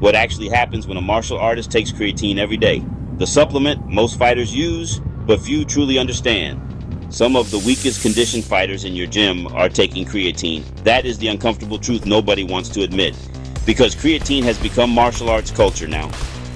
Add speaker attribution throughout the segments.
Speaker 1: what actually happens when a martial artist takes creatine every day. The supplement most fighters use, but few truly understand. Some of the weakest conditioned fighters in your gym are taking creatine. That is the uncomfortable truth nobody wants to admit, because creatine has become martial arts culture now.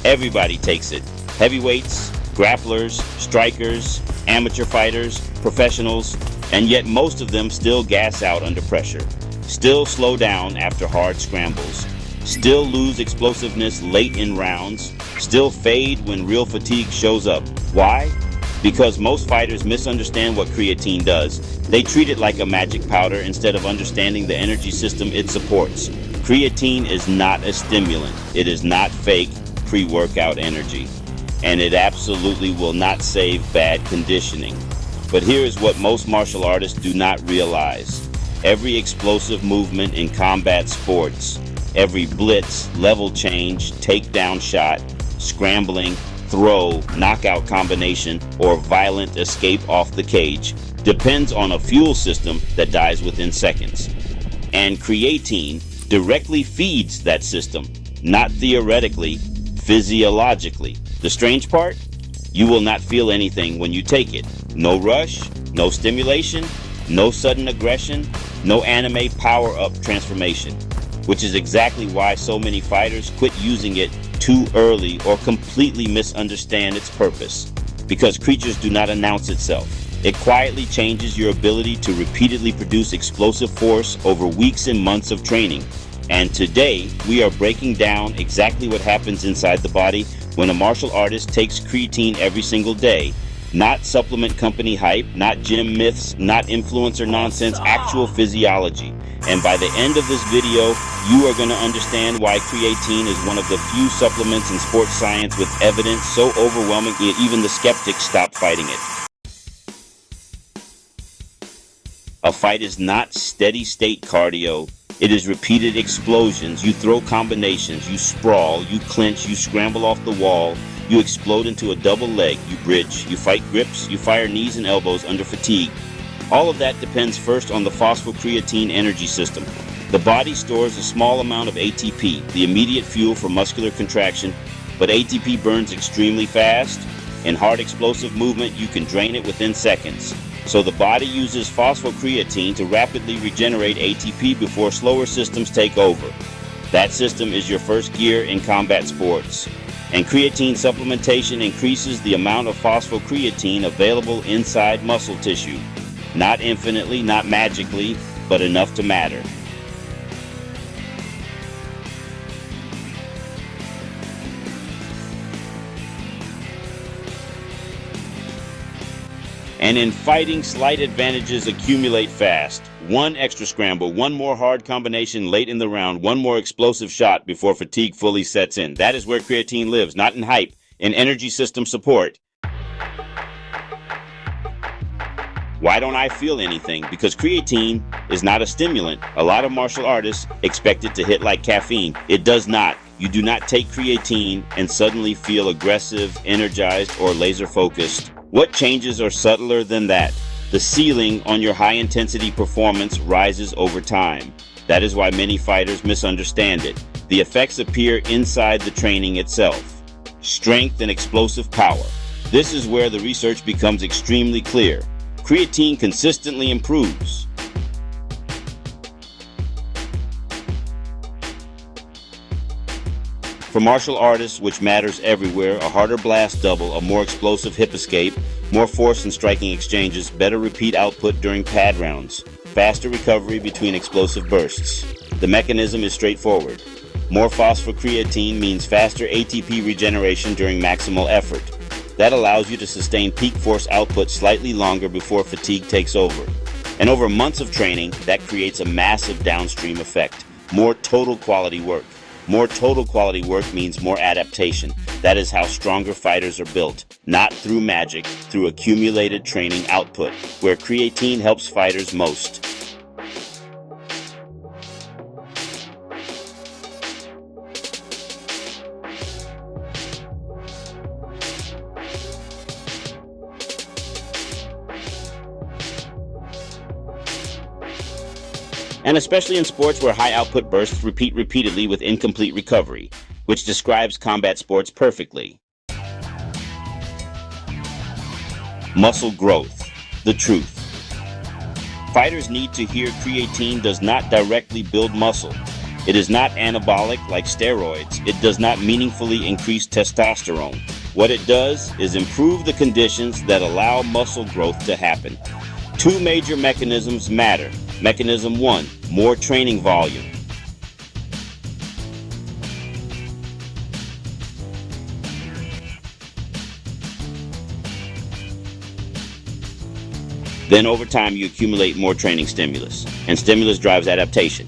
Speaker 1: Everybody takes it. Heavyweights, grapplers, strikers, amateur fighters, professionals, and yet most of them still gas out under pressure, still slow down after hard scrambles, still lose explosiveness late in rounds, still fade when real fatigue shows up. Why? Because most fighters misunderstand what creatine does. They treat it like a magic powder instead of understanding the energy system it supports. Creatine is not a stimulant. It is not fake pre-workout energy. And it absolutely will not save bad conditioning. But here is what most martial artists do not realize. Every explosive movement in combat sports, every blitz, level change, takedown shot, scrambling, throw, knockout combination, or violent escape off the cage depends on a fuel system that dies within seconds. And creatine directly feeds that system, not theoretically, physiologically. The strange part? You will not feel anything when you take it. No rush, no stimulation, no sudden aggression, no anime power-up transformation, which is exactly why so many fighters quit using it too early or completely misunderstand its purpose. Because creatures do not announce itself. It quietly changes your ability to repeatedly produce explosive force over weeks and months of training. And today, we are breaking down exactly what happens inside the body when a martial artist takes creatine every single day. Not supplement company hype, not gym myths, not influencer nonsense, actual physiology. And by the end of this video, you are going to understand why creatine is one of the few supplements in sports science with evidence so overwhelming even the skeptics stop fighting it. A fight is not steady state cardio. It is repeated explosions. You throw combinations, you sprawl, you clinch, you scramble off the wall, you explode into a double leg, you bridge, you fight grips, you fire knees and elbows under fatigue. All of that depends first on the phosphocreatine energy system. The body stores a small amount of ATP, the immediate fuel for muscular contraction, but ATP burns extremely fast. In hard explosive movement, you can drain it within seconds. So the body uses phosphocreatine to rapidly regenerate ATP before slower systems take over. That system is your first gear in combat sports. And creatine supplementation increases the amount of phosphocreatine available inside muscle tissue. Not infinitely, not magically, but enough to matter. And in fighting, slight advantages accumulate fast. One extra scramble, one more hard combination late in the round, one more explosive shot before fatigue fully sets in. That is where creatine lives, not in hype, in energy system support. Why don't I feel anything? Because creatine is not a stimulant. A lot of martial artists expect it to hit like caffeine. It does not. You do not take creatine and suddenly feel aggressive, energized, or laser focused. What changes are subtler than that? The ceiling on your high-intensity performance rises over time. That is why many fighters misunderstand it. The effects appear inside the training itself. Strength and explosive power. This is where the research becomes extremely clear. Creatine consistently improves. For martial artists, which matters everywhere, a harder blast double, a more explosive hip escape, more force in striking exchanges, better repeat output during pad rounds, faster recovery between explosive bursts. The mechanism is straightforward. More phosphocreatine means faster ATP regeneration during maximal effort. That allows you to sustain peak force output slightly longer before fatigue takes over. And over months of training, that creates a massive downstream effect. More total quality work. More total quality work means more adaptation. That is how stronger fighters are built. Not through magic, through accumulated training output, where creatine helps fighters most. And especially in sports where high output bursts repeat repeatedly with incomplete recovery. which describes combat sports perfectly. Muscle growth. The truth. Fighters need to hear creatine does not directly build muscle. It is not anabolic like steroids. It does not meaningfully increase testosterone. What it does is improve the conditions that allow muscle growth to happen. Two major mechanisms matter. Mechanism 1, more training volume. Then over time you accumulate more training stimulus, and stimulus drives adaptation.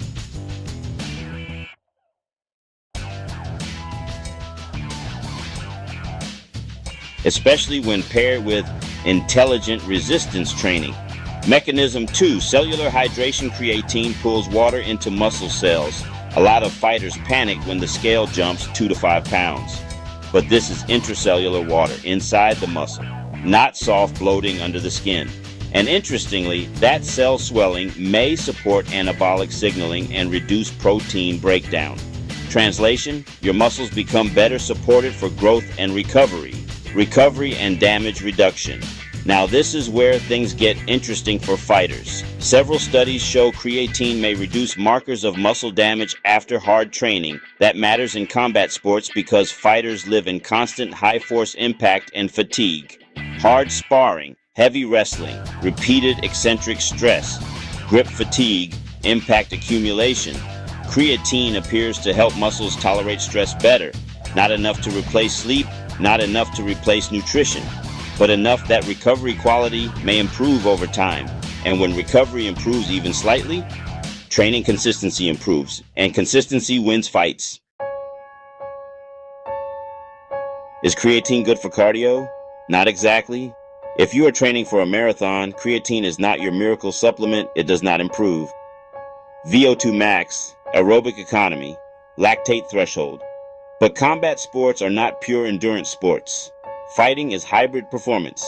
Speaker 1: Especially when paired with intelligent resistance training. Mechanism 2, cellular hydration. Creatine pulls water into muscle cells. A lot of fighters panic when the scale jumps 2 to 5 pounds. But this is intracellular water inside the muscle, not soft bloating under the skin. And interestingly, that cell swelling may support anabolic signaling and reduce protein breakdown. Translation, your muscles become better supported for growth and recovery and damage reduction. Now this is where things get interesting for fighters. Several studies show creatine may reduce markers of muscle damage after hard training. That matters in combat sports because fighters live in constant high force impact and fatigue. Hard sparring, heavy wrestling, repeated eccentric stress, grip fatigue, impact accumulation. Creatine appears to help muscles tolerate stress better. Not enough to replace sleep, not enough to replace nutrition, but enough that recovery quality may improve over time. And when recovery improves even slightly, training consistency improves, and consistency wins fights. Is creatine good for cardio? Not exactly. If you are training for a marathon, creatine is not your miracle supplement. It does not improve VO2 max, aerobic economy, lactate threshold. But combat sports are not pure endurance sports. Fighting is hybrid performance.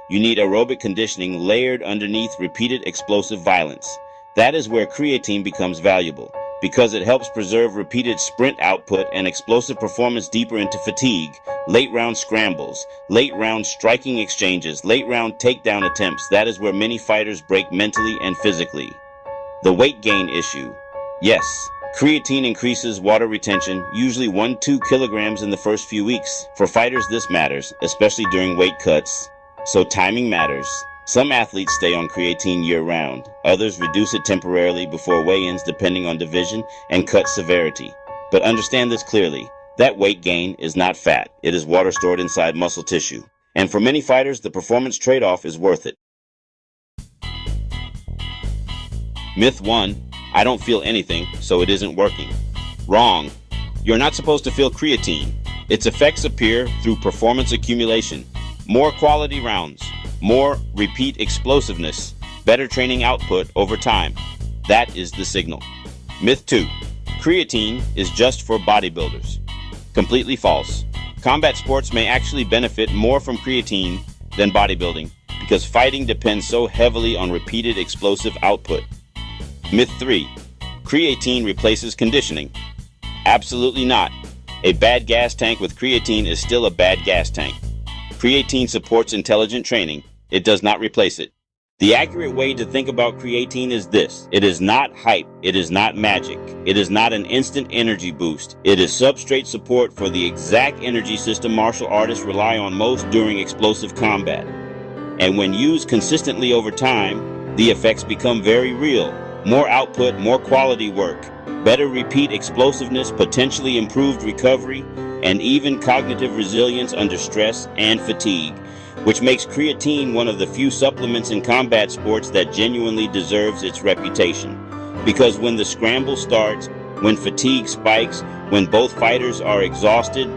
Speaker 1: You need aerobic conditioning layered underneath repeated explosive violence. That is where creatine becomes valuable, because it helps preserve repeated sprint output and explosive performance deeper into fatigue, late round scrambles, late round striking exchanges, late round takedown attempts. That is where many fighters break mentally and physically. The weight gain issue. Yes, creatine increases water retention, usually 1-2 kilograms in the first few weeks. For fighters, this matters, especially during weight cuts. So timing matters. Some athletes stay on creatine year-round. Others reduce it temporarily before weigh-ins depending on division and cut severity. But understand this clearly. That weight gain is not fat. It is water stored inside muscle tissue. And for many fighters, the performance trade-off is worth it. Myth 1. I don't feel anything, so it isn't working. Wrong. You're not supposed to feel creatine. Its effects appear through performance accumulation, more quality rounds, more repeat explosiveness, better training output over time. That is the signal. Myth 2. Creatine is just for bodybuilders. Completely false. Combat sports may actually benefit more from creatine than bodybuilding because fighting depends so heavily on repeated explosive output. Myth 3. Creatine replaces conditioning. Absolutely not. A bad gas tank with creatine is still a bad gas tank. Creatine supports intelligent training. It does not replace it. The accurate way to think about creatine is this. It is not hype. It is not magic. It is not an instant energy boost. It is substrate support for the exact energy system martial artists rely on most during explosive combat. And when used consistently over time, the effects become very real. More output, more quality work, better repeat explosiveness, potentially improved recovery, and even cognitive resilience under stress and fatigue, which makes creatine one of the few supplements in combat sports that genuinely deserves its reputation. Because when the scramble starts, when fatigue spikes, when both fighters are exhausted,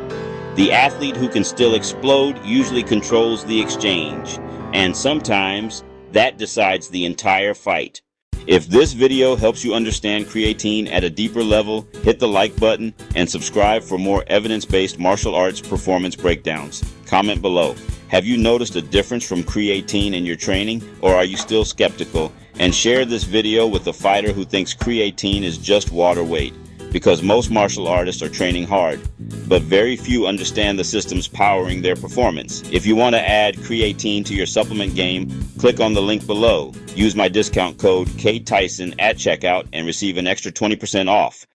Speaker 1: the athlete who can still explode usually controls the exchange, and sometimes that decides the entire fight. If this video helps you understand creatine at a deeper level, hit the like button and subscribe for more evidence-based martial arts performance breakdowns. Comment below. Have you noticed a difference from creatine in your training, or are you still skeptical? And share this video with a fighter who thinks creatine is just water weight. because most martial artists are training hard, but very few understand the systems powering their performance. If you want to add creatine to your supplement game, click on the link below. Use my discount code KTyson at checkout and receive an extra 20% off.